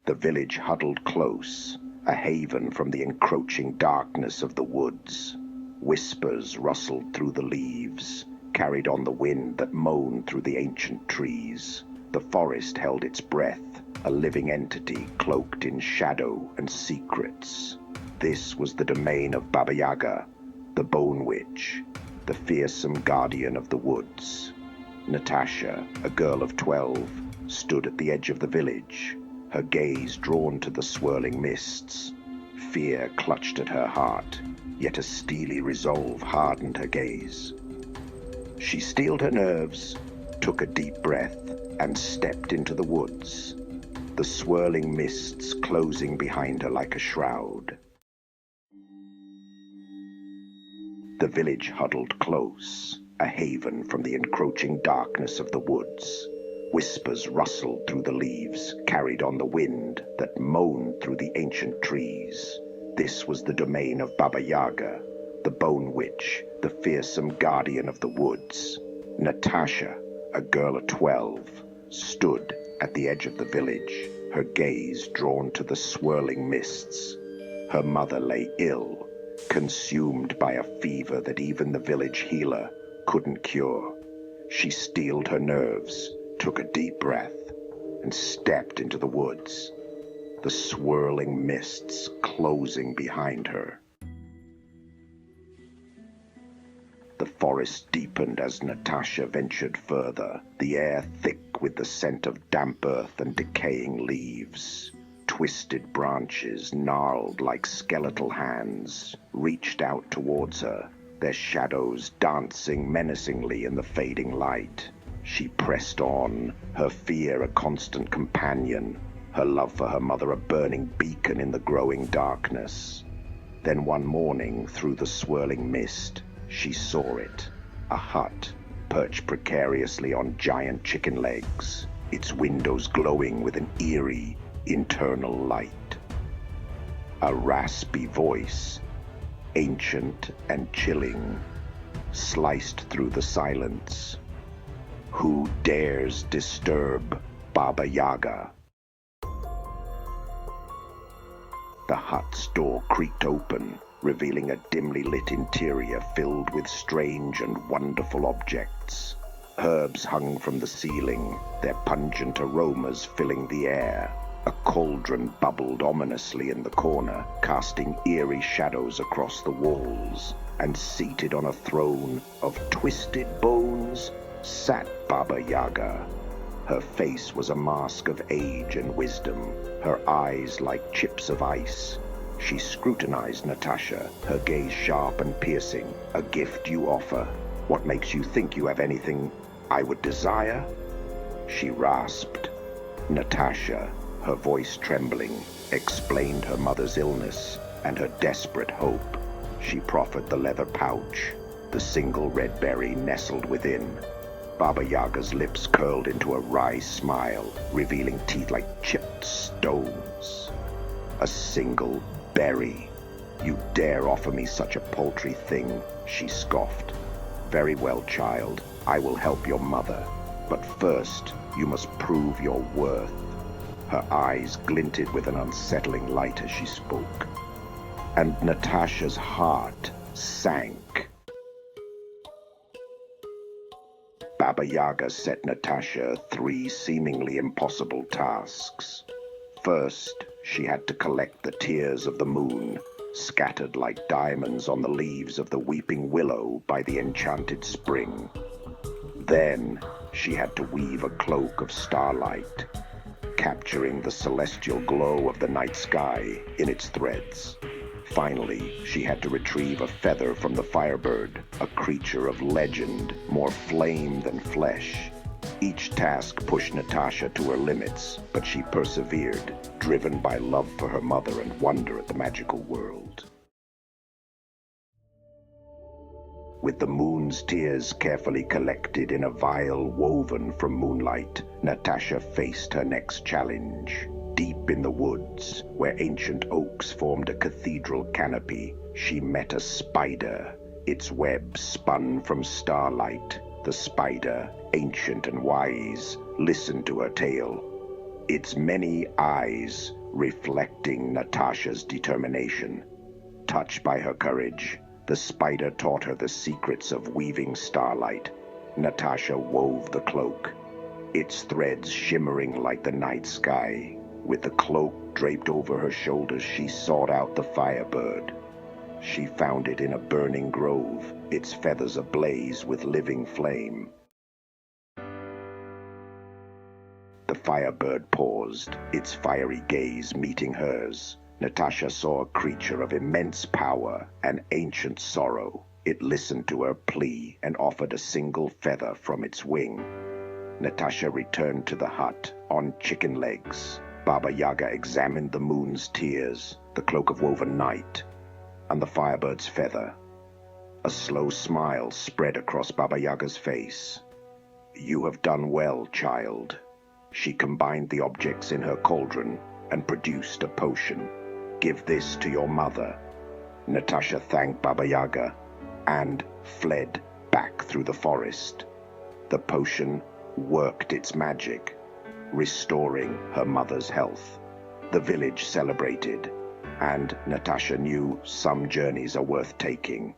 The village huddled close, a haven from the encroaching darkness of the woods. Whispers rustled through the leaves, carried on the wind that moaned through the ancient trees. The forest held its breath, a living entity cloaked in shadow and secrets. This was the domain of Baba Yaga, the Bone Witch, the fearsome guardian of the woods. Natasha, a girl of 12, stood at the edge of the village, her gaze drawn to the swirling mists. Fear clutched at her heart, yet a steely resolve hardened her gaze. She steeled her nerves, took a deep breath, and stepped into the woods, the swirling mists closing behind her like a shroud. The village huddled close, a haven from the encroaching darkness of the woods. Whispers rustled through the leaves, carried on the wind that moaned through the ancient trees. This was the domain of Baba Yaga, the Bone Witch, the fearsome guardian of the woods. Natasha, a girl of 12, stood at the edge of the village, her gaze drawn to the swirling mists. Her mother lay ill, consumed by a fever that even the village healer couldn't cure. She steeled her nerves, took a deep breath, and stepped into the woods, the swirling mists closing behind her. The forest deepened as Natasha ventured further, the air thick with the scent of damp earth and decaying leaves. Twisted branches, gnarled like skeletal hands, reached out towards her, their shadows dancing menacingly in the fading light. She pressed on, her fear a constant companion, her love for her mother a burning beacon in the growing darkness. Then one morning, through the swirling mist, she saw it, a hut perched precariously on giant chicken legs, its windows glowing with an eerie, internal light. A raspy voice, ancient and chilling, sliced through the silence. Who dares disturb Baba Yaga? The hut's door creaked open, revealing a dimly lit interior filled with strange and wonderful objects. Herbs hung from the ceiling, their pungent aromas filling the air. A cauldron bubbled ominously in the corner, casting eerie shadows across the walls. And seated on a throne of twisted bones sat Baba Yaga. Her face was a mask of age and wisdom, her eyes like chips of ice. She scrutinized Natasha, her gaze sharp and piercing. A gift you offer? What makes you think you have anything I would desire? She rasped. Natasha, her voice trembling, explained her mother's illness and her desperate hope. She proffered the leather pouch, the single red berry nestled within. Baba Yaga's lips curled into a wry smile, revealing teeth like chipped stones. A single berry. You dare offer me such a paltry thing, she scoffed. Very well, child, I will help your mother. But first, you must prove your worth. Her eyes glinted with an unsettling light as she spoke. And Natasha's heart sank. Baba Yaga set Natasha 3 seemingly impossible tasks. First, she had to collect the tears of the moon, scattered like diamonds on the leaves of the weeping willow by the enchanted spring. Then, she had to weave a cloak of starlight, capturing the celestial glow of the night sky in its threads. Finally, she had to retrieve a feather from the firebird, a creature of legend, more flame than flesh. Each task pushed Natasha to her limits, but she persevered, driven by love for her mother and wonder at the magical world. With the moon's tears carefully collected in a vial woven from moonlight, Natasha faced her next challenge. Deep in the woods, where ancient oaks formed a cathedral canopy, she met a spider, its web spun from starlight. The spider, ancient and wise, listened to her tale. its many eyes reflecting Natasha's determination. Touched by her courage, the spider taught her the secrets of weaving starlight. Natasha wove the cloak, its threads shimmering like the night sky. With the cloak draped over her shoulders, she sought out the firebird. She found it in a burning grove, its feathers ablaze with living flame. The firebird paused, its fiery gaze meeting hers. Natasha saw a creature of immense power and ancient sorrow. It listened to her plea and offered a single feather from its wing. Natasha returned to the hut on chicken legs. Baba Yaga examined the moon's tears, the cloak of woven night, and the firebird's feather. A slow smile spread across Baba Yaga's face. "You have done well, child." She combined the objects in her cauldron and produced a potion. "Give this to your mother." Natasha thanked Baba Yaga and fled back through the forest. The potion worked its magic, restoring her mother's health. The village celebrated, and Natasha knew some journeys are worth taking.